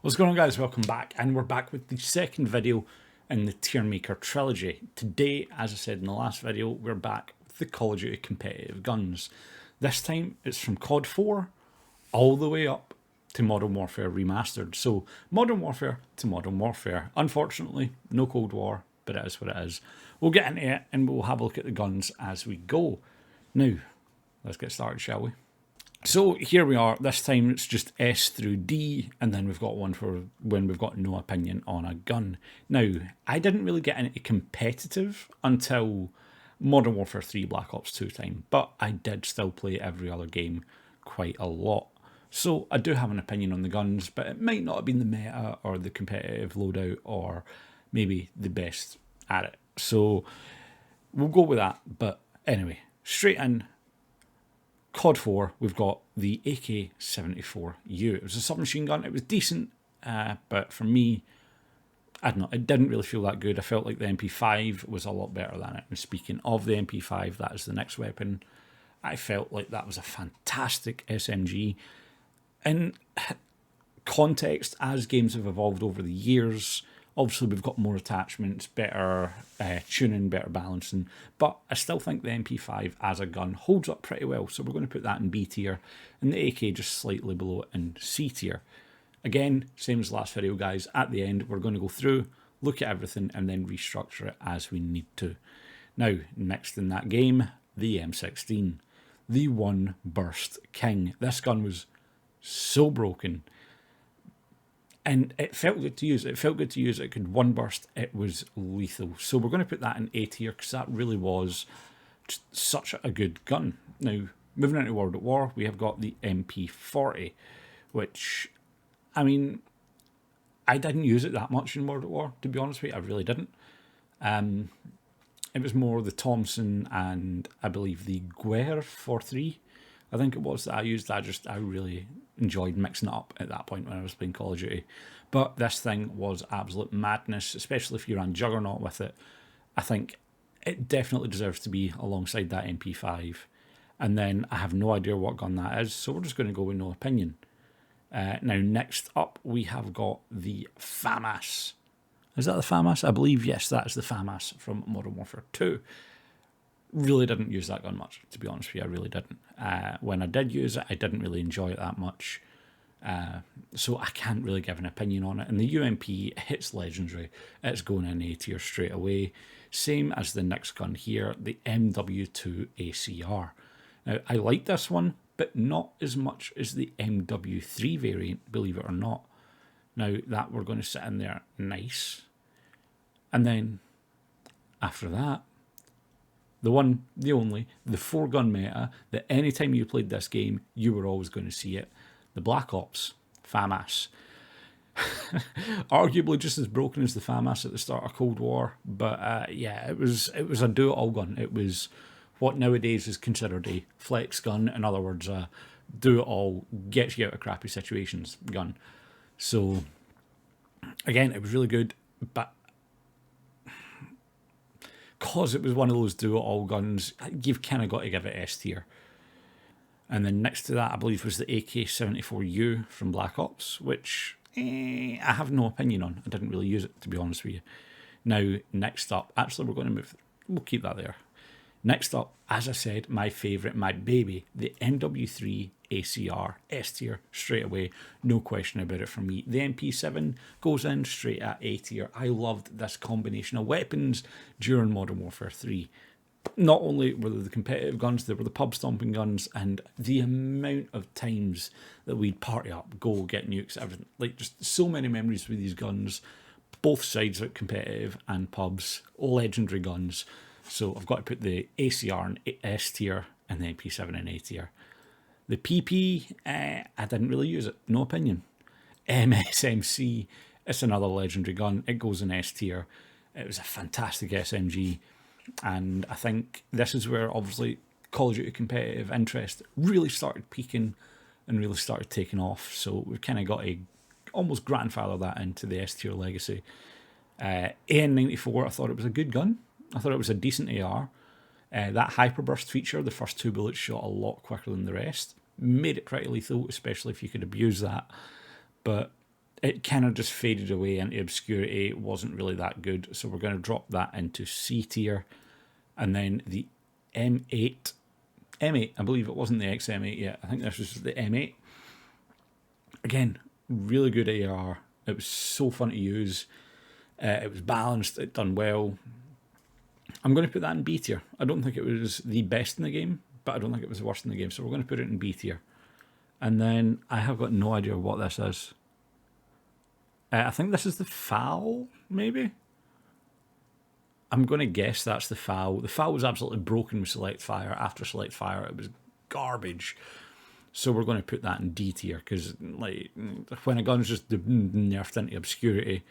What's going on, guys? Welcome back, and we're back with the second video in the TierMaker trilogy. Today, as I said in the last video, we're back with the Call of Duty competitive guns. This time it's from COD 4 all the way up to Modern Warfare Remastered. So Modern Warfare to Modern Warfare. Unfortunately, no Cold War, but it is what it is. We'll get into it and we'll have a look at the guns as we go. Now, let's get started, shall we? So here we are. This time it's just S through D, and then we've got one for when we've got no opinion on a gun. Now, I didn't really get into competitive until Modern Warfare 3 Black Ops 2 time, but I did still play every other game quite a lot. So I do have an opinion on the guns, but it might not have been the meta or the competitive loadout or maybe the best at it. So we'll go with that. But anyway, straight in. COD 4, we've got the AK-74U. It was a submachine gun. It was decent, but for me, I don't know, it didn't really feel that good. I felt like the MP5 was a lot better than it. And speaking of the MP5, that is the next weapon. I felt like that was a fantastic SMG. In context, as games have evolved over the years, obviously we've got more attachments, better tuning, better balancing, but I still think the MP5 as a gun holds up pretty well, so we're going to put that in B tier, and the AK just slightly below it in C tier. Again, same as last video, guys, at the end we're going to go through, look at everything, and then restructure it as we need to. Now, next in that game, the M16, the One Burst King. This gun was so broken. And it felt good to use. It felt good to use. It could one burst. It was lethal. So we're going to put that in A tier because that really was just such a good gun. Now, moving into World at War, we have got the MP40, which, I mean, I didn't use it that much in World at War, to be honest with you. I really didn't. It was more the Thompson and I believe the Guerre 4.3. I think it was that I used. I really enjoyed mixing it up at that point when I was playing Call of Duty. But this thing was absolute madness, especially if you ran Juggernaut with it. I think it definitely deserves to be alongside that MP5. And then I have no idea what gun that is, so we're just going to go with no opinion. Now, next up, we have got the FAMAS. Is that the FAMAS? I believe, yes, that's the FAMAS from Modern Warfare 2. Really didn't use that gun much, to be honest with you. I really didn't. When I did use it, I didn't really enjoy it that much. So I can't really give an opinion on it. And the UMP hits legendary. It's going in A tier straight away. Same as the next gun here, the MW2 ACR. Now, I like this one, but not as much as the MW3 variant, believe it or not. Now, that we're going to sit in there nice. And then, after that, the one, the only, the 4-gun meta that anytime you played this game, you were always going to see it. The Black Ops, FAMAS. Arguably just as broken as the FAMAS at the start of Cold War, but yeah, it was a do-it-all gun. It was what nowadays is considered a flex gun. In other words, a do-it-all, gets you out of crappy situations gun. So, again, it was really good, but because it was one of those do-it-all guns, you've kind of got to give it S tier. And then next to that, I believe, was the AK-74U from Black Ops, which I have no opinion on. I didn't really use it, to be honest with you. Now, next up, actually, we're going to move. We'll keep that there. Next up, as I said, my favourite, my baby, the MW3 ACR, S tier, straight away, no question about it for me. The MP7 goes in straight at A tier. I loved this combination of weapons during Modern Warfare 3. Not only were they the competitive guns, they were the pub stomping guns, and the amount of times that we'd party up, go get nukes, everything. Like, just so many memories with these guns. Both sides of competitive and pubs, legendary guns. So I've got to put the ACR in S tier and the MP7 in A tier. The PP, I didn't really use it. No opinion. MSMC, it's another legendary gun. It goes in S tier. It was a fantastic SMG. And I think this is where, obviously, Call of Duty competitive interest really started peaking and really started taking off. So we've kind of got to almost grandfather that into the S tier legacy. AN-94, I thought it was a good gun. I thought it was a decent AR. That hyperburst feature, the first 2 bullets shot a lot quicker than the rest. Made it pretty lethal, especially if you could abuse that. But it kind of just faded away into obscurity. It wasn't really that good. So we're going to drop that into C tier. And then the M8. M8, I believe it wasn't the XM8 yet. I think this was the M8. Again, really good AR. It was so fun to use. It was balanced. It done well. I'm going to put that in B tier. I don't think it was the best in the game, but I don't think it was the worst in the game. So we're going to put it in B tier. And then I have got no idea what this is. I think this is the FAL, maybe? I'm going to guess that's the FAL. The FAL was absolutely broken with Select Fire. After Select Fire, it was garbage. So we're going to put that in D tier, because like when a gun's just nerfed into obscurity,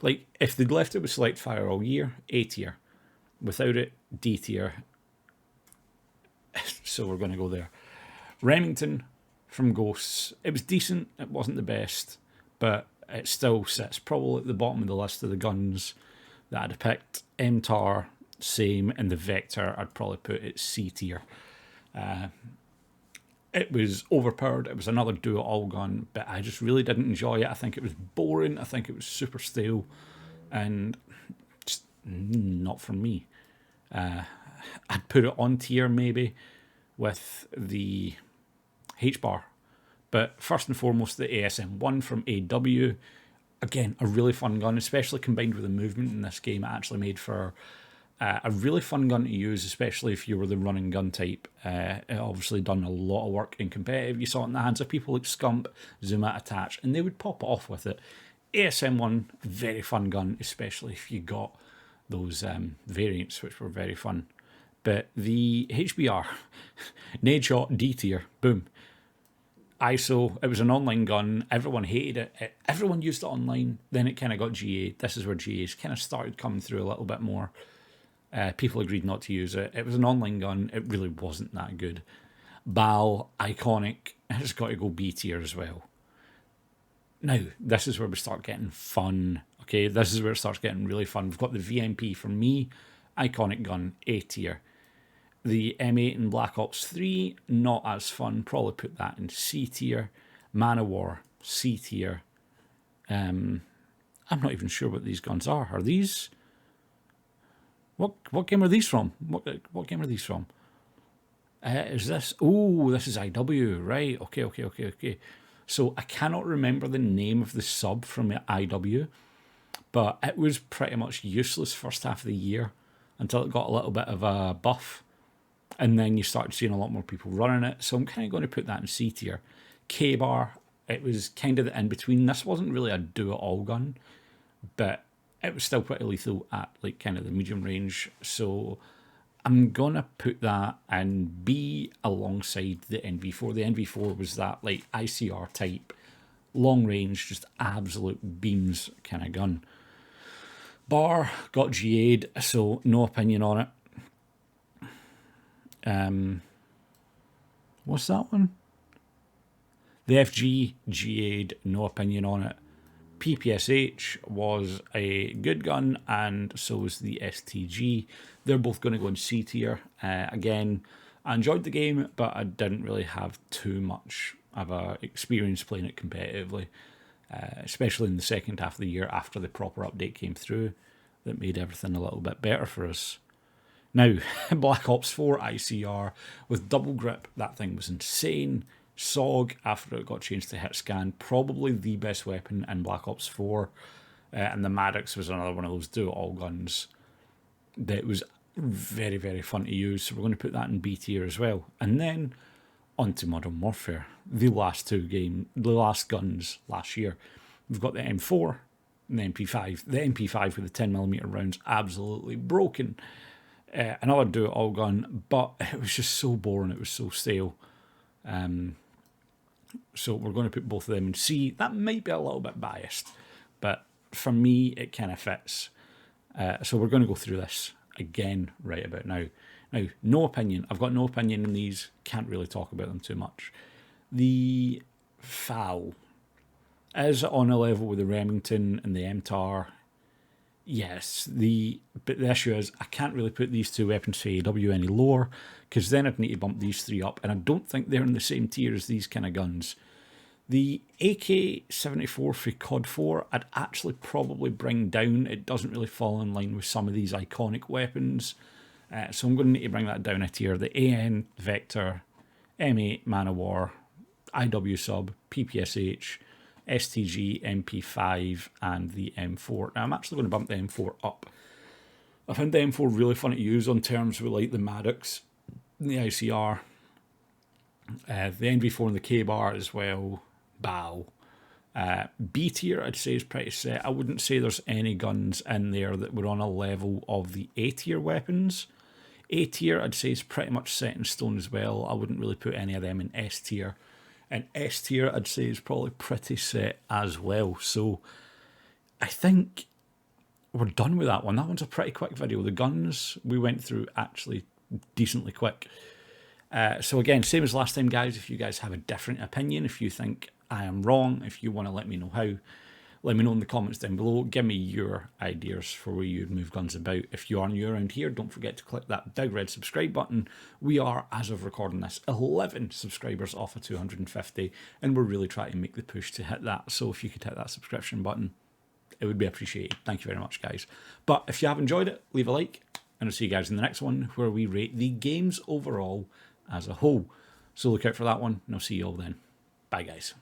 like if they'd left it with Select Fire all year, A tier. Without it, D tier. So we're going to go there. Remington from Ghosts. It was decent. It wasn't the best, but it still sits probably at the bottom of the list of the guns that I'd have picked. MTAR, same, and the Vector, I'd probably put it C tier. It was overpowered. It was another do-it-all gun, but I just really didn't enjoy it. I think it was boring. I think it was super stale, and just not for me. I'd put it on tier maybe with the H-bar. But first and foremost, the ASM-1 from AW. Again, a really fun gun, especially combined with the movement in this game. It actually made for a really fun gun to use, especially if you were the running gun type. It obviously done a lot of work in competitive. You saw it in the hands of people like Scump, Zuma, Attach, and they would pop off with it. ASM-1, very fun gun, especially if you got those variants, which were very fun. But the HBR, Nade Shot, D tier, boom. ISO, it was an online gun. Everyone hated it. Everyone used it online. Then it kind of got GA. This is where GA's kind of started coming through a little bit more. People agreed not to use it. It was an online gun. It really wasn't that good. BAL, iconic. It's got to go B tier as well. Now, this is where we start getting fun. Okay, this is where it starts getting really fun. We've got the VMP for me. Iconic gun, A tier. The M8 and Black Ops 3, not as fun. Probably put that in C tier. Man of War, C tier. I'm not even sure what these guns are. Are these... What game are these from? What game are these from? Is this... Oh, this is IW. Right, okay. So I cannot remember the name of the sub from IW, but it was pretty much useless first half of the year until it got a little bit of a buff. And then you started seeing a lot more people running it. So I'm kind of going to put that in C tier. K-Bar, it was kind of the in-between. This wasn't really a do-it-all gun, but it was still pretty lethal at like kind of the medium range. So I'm going to put that in B alongside the NV4. The NV4 was that like ICR type, long range, just absolute beams kind of gun. Bar got GA'd, so no opinion on it. What's that one? The FG GA'd, no opinion on it. PPSH was a good gun, and so was the STG. They're both going to go in C tier. Again, I enjoyed the game, but I didn't really have too much of a experience playing it competitively, especially in the second half of the year after the proper update came through that made everything a little bit better for us. Now, Black Ops 4 ICR with double grip, that thing was insane. SOG, after it got changed to hit scan, probably the best weapon in Black Ops 4. And the Maddox was another one of those do-it-all guns that was very, very fun to use. So we're going to put that in B tier as well. And then onto Modern Warfare, the last guns last year. We've got the M4 and the MP5. The MP5 with the 10mm rounds, absolutely broken. Another do-it-all gun, but it was just so boring. It was so stale. So we're going to put both of them in C. That might be a little bit biased, but for me, it kind of fits. So we're going to go through this again right about now. Now, no opinion. I've got no opinion on these. Can't really talk about them too much. The FAL is on a level with the Remington and the MTAR. Yes, but the issue is I can't really put these two weapons for AW any lower, because then I'd need to bump these three up, and I don't think they're in the same tier as these kind of guns. The AK-74 for COD 4, I'd actually probably bring down. It doesn't really fall in line with some of these iconic weapons. So I'm going to need to bring that down a tier. The AN Vector, M8 Man of War, IW Sub, PPSH, STG, MP5, and the M4. Now I'm actually going to bump the M4 up. I found the M4 really fun to use on terms with like the Maddox, the ICR, the NV4 and the K-Bar as well. Bow. B tier I'd say is pretty set. I wouldn't say there's any guns in there that were on a level of the A tier weapons. A tier I'd say is pretty much set in stone as well. I wouldn't really put any of them in S tier. And S tier I'd say is probably pretty set as well. So I think we're done with that one. That one's a pretty quick video. The guns we went through actually decently quick. So again, same as last time, guys. If you guys have a different opinion, if you think I am wrong, if you want to let me know how, let me know in the comments down below. Give me your ideas for where you'd move guns about. If you are new around here, don't forget to click that big red subscribe button. We are, as of recording this, 11 subscribers off of 250, and we're really trying to make the push to hit that. So if you could hit that subscription button, it would be appreciated. Thank you very much, guys. But if you have enjoyed it, leave a like, and I'll see you guys in the next one where we rate the games overall as a whole. So look out for that one, and I'll see you all then. Bye, guys.